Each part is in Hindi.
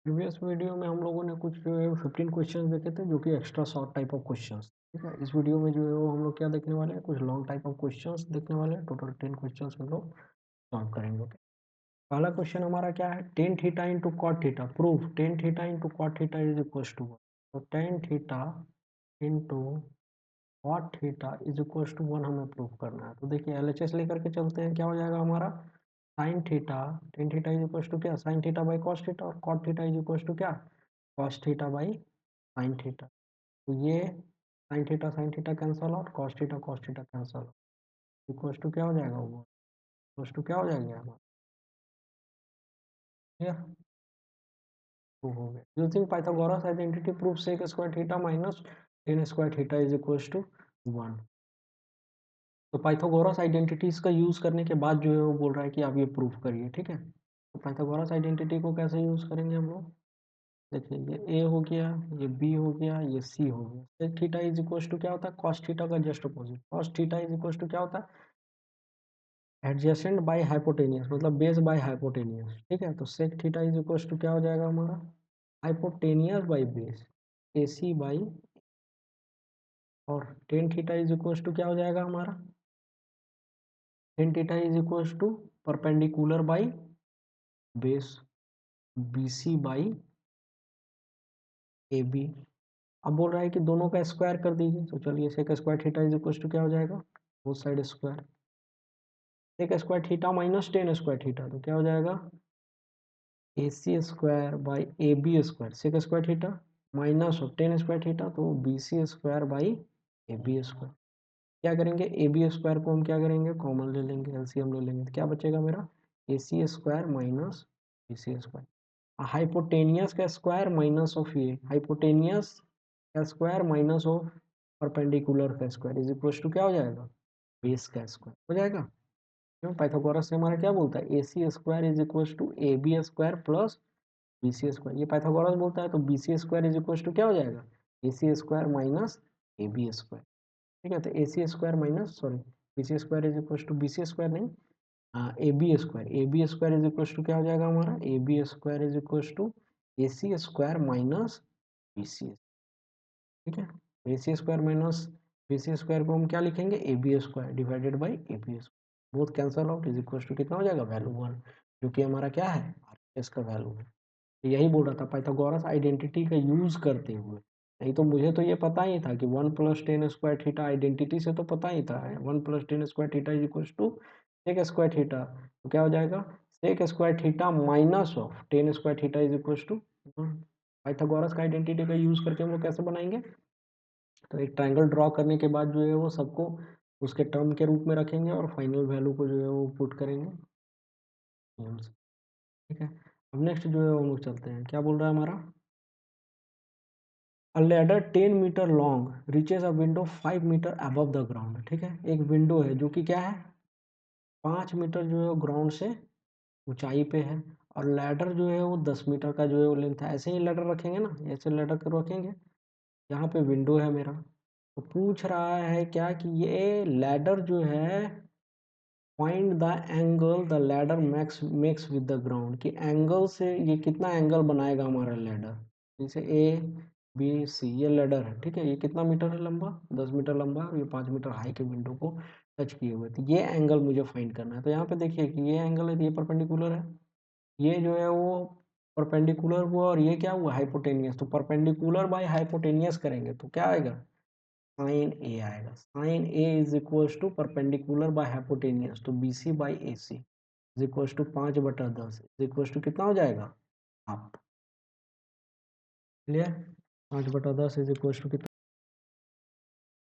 प्रीवियस वीडियो में हम लोगों ने कुछ जो है 15 क्वेश्चंस देखे थे जो कि extra short type of questions, ठीक है। इस वीडियो में जो है वो हम लोग क्या देखने वाले हैं, कुछ लॉन्ग टाइप ऑफ क्वेश्चंस देखने वाले हैं। टोटल 10 क्वेश्चंस हम लोग सॉल्व करेंगे, ओके। पहला क्वेश्चन हमारा क्या है, tan theta into cot theta proof tan theta into cot theta is equal to one. तो tan theta into cot theta is equal to one हमें प्रूफ करना है। तो देखिए एलएचएस लेकर के चलते हैं, क्या हो जाएगा हमारा sine theta, tan theta is equal to क्या, sine theta by cos theta, और cot theta is equal to क्या, cos theta by sine theta. तो ये साइन थीटा कैंसल और cos theta cancel, equal to क्या हो जाएगा, वो इक्वल टू क्या हो जाएगा हमारा, क्लियर। तो हो गया, using Pythagoras identity proof sec square theta minus tan square theta is equal to one. तो पाइथागोरस आइडेंटिटीज का यूज करने के बाद जो है वो बोल रहा है कि आप ये प्रूफ करिए, ठीक है। तो पाइथागोरस आइडेंटिटी को कैसे यूज करेंगे हम लोग, देखिए ये ए हो गया, ये बी हो गया, ये सी हो गया। Sec theta is equal to क्या होता है, कॉस थीटा का just opposite. Cos theta is equal to क्या होता है, एडजेसेंट बाय हाइपोटेनियस, मतलब बेस बाय हाइपोटेनियस, ठीक है। तो sec theta is equal to क्या हो जाएगा हमारा, hypotenuse by base, A C by, और tan theta is equal to क्या हो जाएगा हमारा, tan theta is equal to perpendicular by base, B C by A B. अब बोल रहा है कि दोनों का स्क्वायर कर दीजिए, तो चलिए sec square theta is equal to क्या हो जाएगा, both side square, sec square theta minus tan square theta, तो क्या हो जाएगा, A C square by A B square, sec square theta minus of tan square theta, तो B C square by A B square. क्या करेंगे, ए बी स्क्वायर को हम क्या करेंगे, कॉमन ले लेंगे, एलसीएम ले लेंगे, तो क्या बचेगा मेरा, A C square minus B C square. Hypotenuse का स्क्वायर माइनस ऑफ ये हाइपोटेनियस का स्क्वायर माइनस ऑफ परपेंडिकुलर का स्क्वायर इज इक्वल टू क्या हो जाएगा, बेस का स्क्वायर हो जाएगा। क्यों, पाइथागोरस से हमारा क्या बोलता है, A C square is equal to A B square plus B C square. ये पाइथागोरस बोलता है, तो B C square is equal to क्या हो जाएगा, A C square minus A B square, ठीक है। तो A C square minus, sorry, B C square is equal to B C square नहीं, A B square, A B square is equal to क्या हो जाएगा हमारा, ए B square is equal to A C square minus B C, ठीक है। A C square minus B C square को हम क्या लिखेंगे, A B square divided by A B square, both cancel out is equal to कितना हो जाएगा, वैल्यू वन, जो कि हमारा क्या है, आर का वैल्यू है। तो यही बोल रहा था, पाइथागोरस आइडेंटिटी का यूज करते हुए। नहीं तो मुझे तो ये पता ही था कि one plus tan square theta, identity से तो पता ही था, one plus tan square theta is equal to sec square theta, तो क्या हो जाएगा, sec square theta minus of tan square theta is equal to. Pythagoras का आइडेंटिटी का यूज करके हम लोग कैसे बनाएंगे, तो एक ट्रायंगल ड्रॉ करने के बाद जो है वो सबको उसके टर्म के रूप में रखेंगे और फाइनल वैल्यू को जो है वो पुट करेंगे, ठीक है। अब नेक्स्ट जो है हम लोग चलते हैं, क्या बोल रहा है हमारा, A ladder 10 metre long reaches a window 5 metre above the ground, ठीक है। एक विंडो है जो कि क्या है, 5 मीटर जो है ग्राउंड से ऊंचाई पे है, और लैडर जो है वो 10 मीटर का जो है वो लेंथ है। ऐसे ही लैडर रखेंगे ना, ऐसे लैडर को रखेंगे, यहाँ पे विंडो है मेरा, तो पूछ रहा है क्या कि ये लैडर जो है, find the angle the ladder makes with the ground, कि एंगल से ये कितना एंगल बनाएगा हमारा लैडर, जैसे ए बी सी, ये लैडर है, ठीक है। ये कितना मीटर है लंबा, 10 मीटर लंबा है, और ये 5 मीटर हाई के विंडो को टच किए हुए, तो ये एंगल मुझे फाइंड करना है। तो यहाँ पे देखिए कि ये एंगल है, तो ये परपेंडिकुलर है, ये जो है वो परपेंडिकुलर हुआ, और ये क्या हुआ, हाइपोटेनियस। तो परपेंडिकुलर बाय हाइपोटेनियस करेंगे तो क्या आएगा, साइन ए आएगा। Sine A is equal to perpendicular by hypotenuse, तो B C by A C is equal to 5/10 is equal to कितना हो जाएगा, half, clear. 5/10 is equal to कितना,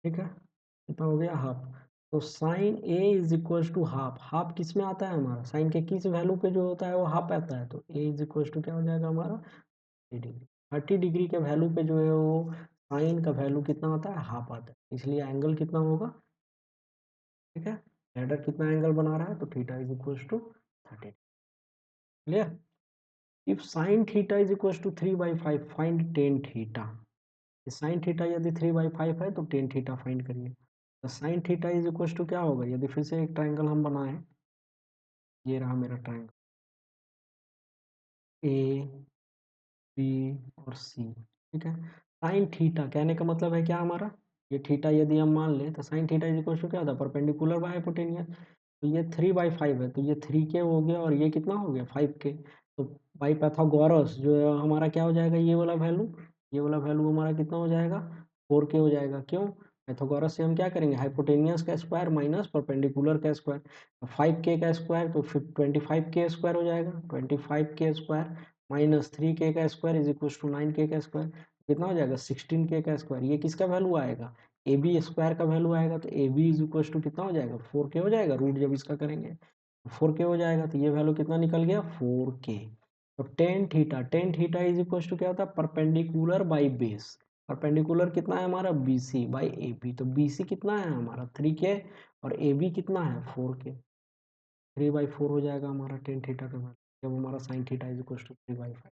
ठीक है, कितना हो गया, हाफ। तो sine A is equal to half, half किस में आता है हमारा, साइन के किस वैल्यू पे जो होता है वो हाफ आता है, तो ए इज इक्वल टू क्या हो जाएगा हमारा, 30 डिग्री। 30 डिग्री के वैल्यू पे जो है वो साइन का वैल्यू कितना आता है, हाफ आता है, इसलिए एंगल कितना होगा, ठीक है। लैडर कितना एंगल बना रहा है, तो theta is equal to 30, clear. If sine theta is equal to 3/5 find tan theta, sine theta यदि 3/5 है तो टेन थीटा फाइंड करिए। तो sine theta is equal to क्या होगा, यदि फिर से एक ट्राइंगल हम बनाएं, ये रहा मेरा ट्राइंगल ए बी और सी, ठीक है। साइन थीटा कहने का मतलब है क्या हमारा, ये थीटा यदि हम मान लें तो sine theta is equal to क्या होता है, परपेंडिकुलर बाय हाइपोटेनियस। तो ये 3/5 है, तो ये 3k हो गया और ये कितना हो गया 5k। तो बाई पाइथागोरस जो है हमारा क्या हो जाएगा, ये वाला वैल्यू, ये वाला वैल्यू हमारा कितना हो जाएगा 4k हो जाएगा। क्यों, पाइथागोरस से हम क्या करेंगे, हाइपोटेनियस का स्क्वायर माइनस परपेंडिकुलर का स्क्वायर। 5k का स्क्वायर तो फिर 25k स्क्वायर हो जाएगा, 25k स्क्वायर माइनस 3k का square is equal to 9k का स्क्वायर, कितना हो जाएगा 16k का स्क्वायर। ये किसका वैल्यू आएगा, ए बी स्क्वायर का वैल्यू आएगा। तो A B is equal to कितना हो जाएगा 4k हो जाएगा, रूट जब इसका करेंगे 4k हो जाएगा। तो ये वैल्यू कितना निकल गया 4k। तो tan theta is equal to क्या होता है, परपेंडिकुलर बाई बेस। परपेंडिकुलर कितना है हमारा B C by A B, तो बी सी कितना है हमारा 3k और ए बी कितना है 4k। 3/4 हो जाएगा हमारा टेन थीटा का वैल्यू, जब हमारा sine theta is equal to 3/5।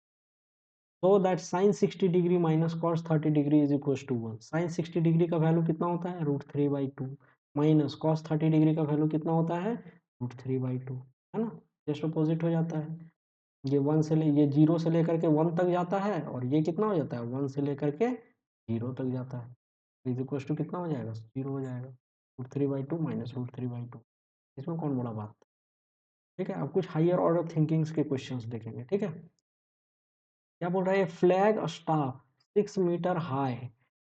तो that sine 60 degree minus cos 30 degree is equal to 1। Sine 60 degree का वैल्यू कितना होता है √3/2 माइनस कॉस 30 डिग्री का वैल्यू कितना होता है √3/2, है ना, जस्ट अपोजिट हो जाता है। ये वन से ले ये जीरो से लेकर के वन तक जाता है और ये कितना हो जाता है वन से लेकर के जीरो तक जाता है। इज इक्वल टू कितना हो जाएगा जीरो हो जाएगा, √3/2 माइनस √3/2। इसमें कौन बड़ा बात, ठीक है। अब कुछ हायर ऑर्डर थिंकिंग्स के क्वेश्चंस देखेंगे, ठीक है। क्या बोल रहा है, flag staff 6 metre high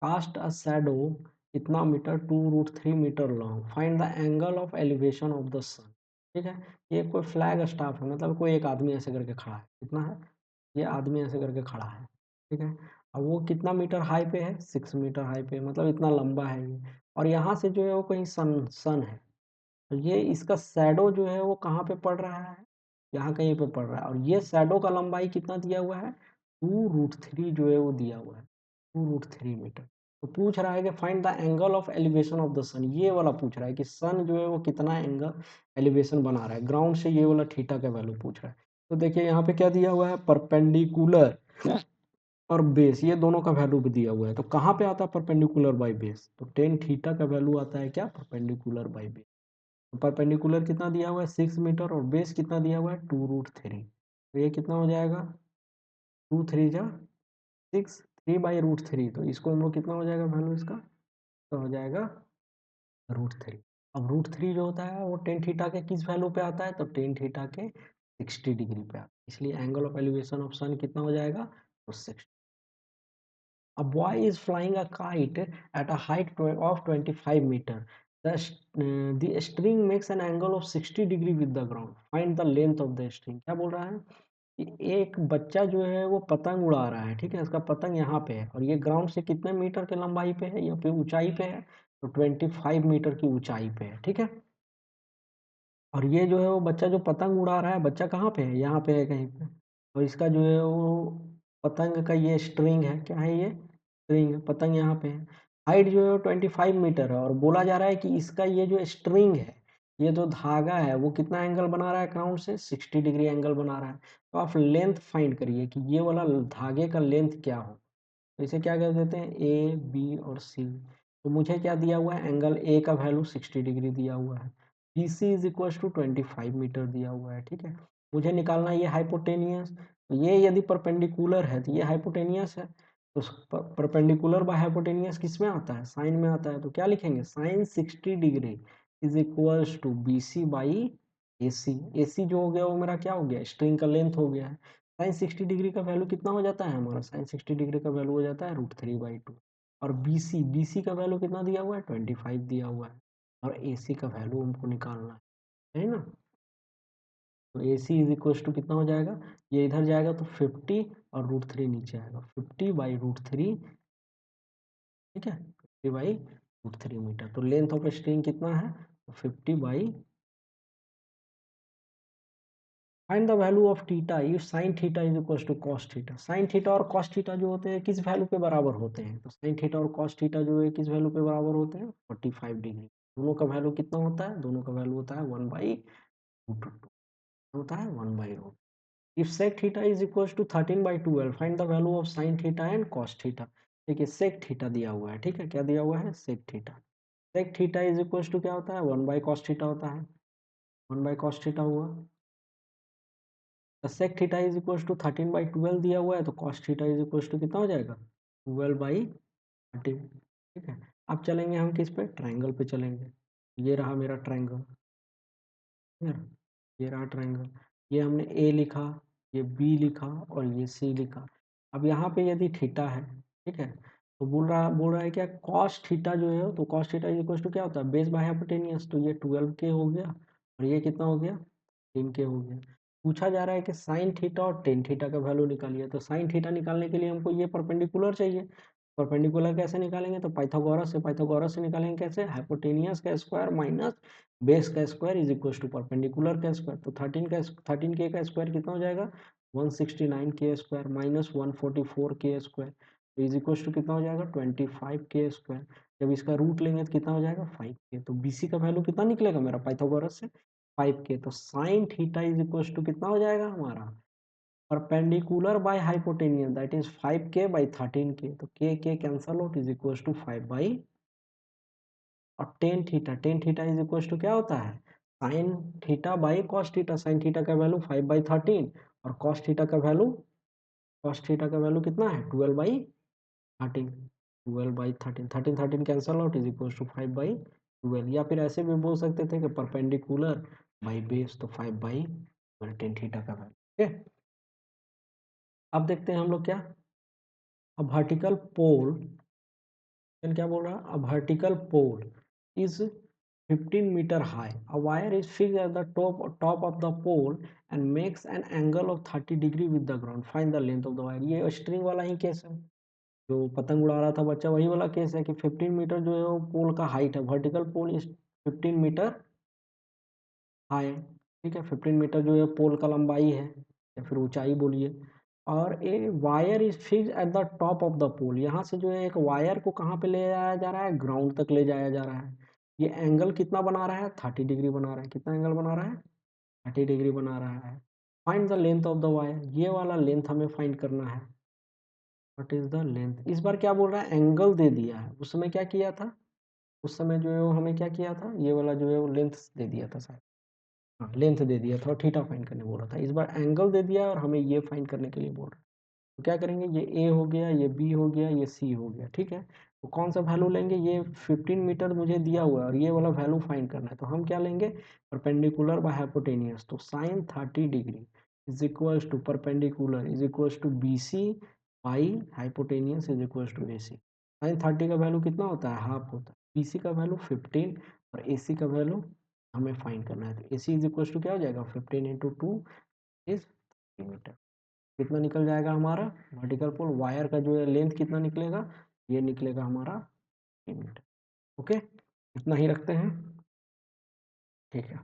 cast a shadow कितना metre 2√3 metre long, find the angle of elevation of the sun, ठीक है। ये कोई फ्लैग स्टाफ है, मतलब कोई एक आदमी ऐसे करके खड़ा है, कितना है, ये आदमी ऐसे करके खड़ा है, ठीक है। अब वो कितना मीटर हाई पे है 6 मीटर हाई पे, मतलब इतना लंबा है ये। और यहाँ से जो है वो कहीं सन सन है, तो ये इसका शैडो जो है वो कहाँ पे पड़ रहा है, यहाँ कहीं पे पड़ रहा है। और ये शैडो का लंबाई कितना दिया हुआ है 2√3 जो है वो दिया हुआ है 2√3 मीटर। तो पूछ रहा है कि find the angle of elevation of the sun, ये वाला पूछ रहा है कि सन जो है वो कितना एंगल एलिवेशन बना रहा है ग्राउंड से, ये वाला थीटा का वैल्यू पूछ रहा है। तो देखिए यहाँ पे क्या दिया हुआ है, परपेंडिकुलर और बेस, ये दोनों का वैल्यू भी दिया हुआ है। तो कहाँ पे आता है परपेंडिकुलर बाई बेस, तो टेन थीटा का वैल्यू आता है क्या परपेंडिकुलर बाई बेस। परपेंडिकुलर कितना दिया हुआ है 6 मीटर और बेस कितना दिया हुआ है 2√3। तो ये कितना हो जाएगा 2×3 = 6, 3/√3। तो इसको हम लोग कितना हो जाएगा वैल्यू इसका, तो हो जाएगा √3। अब √3 जो होता है वो टेन थीटा के किस वैल्यू पे आता है, तो टेन थीटा के 60 डिग्री पे आता है, इसलिए एंगल ऑफ एलिवेशन ऑफ सन कितना हो जाएगा तो 60। A boy is flying a kite at a height of 25 meter. The string makes an angle of 60 degree with the ground. Find the length of the string. क्या बोल रहा है कि एक बच्चा जो है वो पतंग उड़ा रहा है, ठीक है। इसका पतंग यहाँ पे है और ये ग्राउंड से कितने मीटर के लंबाई पे है, यहाँ पे ऊंचाई पे है, तो 25 मीटर की ऊंचाई पे है, ठीक है। और ये जो है वो बच्चा जो पतंग उड़ा रहा है, बच्चा कहाँ पे है, यहाँ पे है कहीं पे। और इसका जो है वो पतंग का ये स्ट्रिंग है, क्या है ये स्ट्रिंग है, पतंग यहाँ पे है। हाइट जो है वो 25 मीटर है और बोला जा रहा है कि इसका ये जो स्ट्रिंग है, ये जो धागा है वो कितना एंगल बना रहा है ग्राउंड से 60 डिग्री एंगल बना रहा है। तो आप लेंथ फाइंड करिए कि ये वाला धागे का लेंथ क्या हो। तो इसे क्या कह देते हैं ए बी और सी। तो मुझे क्या दिया हुआ है, एंगल ए का वैल्यू 60 डिग्री दिया हुआ है, B C is equal to 25 metre दिया हुआ है, ठीक है। मुझे निकालना है ये हाइपोटेनियस। तो ये यदि परपेंडिकुलर है तो ये हाइपोटेनियस है। तो परपेंडिकुलर बाय हाइपोटेनियस किस में आता है, साइन में आता है। तो क्या लिखेंगे, sine 60 degree is equal to B C by A C. A C जो हो गया वो मेरा क्या हो गया, स्ट्रिंग का लेंथ हो गया है। साइन 60 डिग्री का वैल्यू कितना हो जाता है हमारा, साइन 60 डिग्री का वैल्यू हो जाता है √3/2। और बी सी का वैल्यू कितना दिया हुआ है 25 दिया हुआ है। और ए सी का वैल्यू हमको निकालना है ना। तो A C is equal to कितना हो जाएगा, ये इधर जाएगा तो 50 और √3 नीचे आएगा, 50/√3, ठीक है, 50/√3 मीटर। तो लेंथ ऑफ स्ट्रिंग कितना है, 50 find the value of theta if sine theta is equal to cos theta. Sine theta और कॉस थीटा जो होते हैं किस वैल्यू पे बराबर होते हैं, तो साइन थीटा और कॉस थीटा जो है किस वैल्यू पे बराबर होते हैं 45 डिग्री। दोनों का वैल्यू कितना होता है, दोनों का वैल्यू होता है 1/√2, होता है 1/√। If sec theta is equal to 13/12 find the value of sine theta and cos theta. देखिए सेक थीटा दिया हुआ है, ठीक है, क्या दिया हुआ है sec theta. Sec theta is equal to क्या होता है 1/cos थीटा होता है, 1/cos थीटा हुआ। Sec theta is equal to 13/12 दिया हुआ है, तो cos theta is equal to कितना हो जाएगा 12/13। ठीक है, अब चलेंगे हम किस पे, ट्राइंगल पे चलेंगे। ये रहा मेरा ट्राइंगल, ये रहा ट्राइंगल, ये हमने ए लिखा, ये बी लिखा और ये सी लिखा। अब यहाँ पे यदि थीटा है, ठीक है, तो बोल रहा है क्या, कॉस थीटा जो है, तो cos theta is equal to क्या होता है, बेस बाय हाइपोटेनियस, तो ये 12K हो गया और ये कितना हो गया 10K हो गया। पूछा जा रहा है कि साइन थीटा और टेन थीटा का वैल्यू निकालिए, तो साइन थीटा निकालने के लिए हमको ये परपेंडिकुलर चाहिए। परपेंडिकुलर कैसे निकालेंगे, तो पाइथागोरस से निकालेंगे कैसे, हाइपोटेनियस का स्क्वायर माइनस बेस का square is equal to perpendicular का स्क्वायर। तो 13K का स्क्वायर कितना हो जाएगा 169K square minus 144K square, तो इज इक्वल टू कितना हो जाएगा 25K स्क्वायर। जब इसका रूट लेंगे तो कितना हो जाएगा 5K, तो BC का वैल्यू कितना निकलेगा मेरा पाइथागोरस से 5K। तो sine theta is equal to कितना हो जाएगा हमारा, perpendicular by hypotenuse that is 5K/13K, तो K cancel out is equal to 5 by, और tan theta is equal to क्या होता है sine theta by cos theta. Sine theta का वैल्यू 5/13 और कॉस थीटा का वैल्यू कितना है 12/13। 12/13, 13 cancel out is equal to 5/12, या फिर ऐसे भी बोल सकते थे कि परपेंडिकुलर बाई बेस, तो 5/10 थीटा का वैल्यू। ठीक है, अब देखते हैं हम लोग क्या, अब वर्टिकल पोल, क्या बोल रहा है, a vertical pole is 15 meter high. A wire is fixed at the top of the pole and makes an angle of 30 degree with the ground. Find the length of the wire. ये स्ट्रिंग वाला ही केस है, जो पतंग उड़ा रहा था बच्चा, वही वाला केस है कि 15 मीटर जो है वो पोल का हाइट है, vertical pole is 15 metre high. ठीक है, 15 मीटर जो है पोल का लंबाई है या फिर ऊंचाई बोलिए, और a wire is fix at the top of the pole. यहाँ से जो है एक वायर को कहाँ पे ले जाया जा रहा है, ग्राउंड तक ले जाया जा रहा है। ये एंगल कितना बना रहा है 30 डिग्री बना रहा है। कितना एंगल बना रहा है 30 डिग्री बना रहा है। Find the length of the wire, ये वाला लेंथ हमें फाइंड करना है। व्हाट इज द लेंथ, इस बार क्या बोल रहा है एंगल दे दिया है, उस समय क्या किया था, उस समय जो है वो हमें क्या किया था, ये वाला जो है वो लेंथ दे दिया था शायद, हाँ लेंथ दे दिया था और थीटा फाइंड करने बोल रहा था। इस बार एंगल दे दिया और हमें ये फाइंड करने के लिए बोल रहा है। तो क्या करेंगे, ये ए हो गया, ये बी हो गया, ये सी हो गया। ठीक है, तो कौन सा वैल्यू लेंगे, ये 15 मीटर मुझे दिया हुआ है और ये वाला वैल्यू फाइंड करना है, तो हम क्या लेंगे परपेंडिकुलर बाय हाइपोटेनियस। तो sine 30 degree is equal to perpendicular is equal to B C by hypotenuse is equal to A C. Sine 30 का वैल्यू कितना होता है हाफ होता है, बी सी का वैल्यू 15 और ए सी का वैल्यू हमें फाइंड करना है। तो A C is equal to क्या हो जाएगा 15 इंटू 2 इज मीटर। कितना निकल जाएगा हमारा वर्टिकल पोल वायर का जो है लेंथ कितना निकलेगा, ये निकलेगा हमारा 3 मीटर। ओके, इतना ही रखते हैं, ठीक है।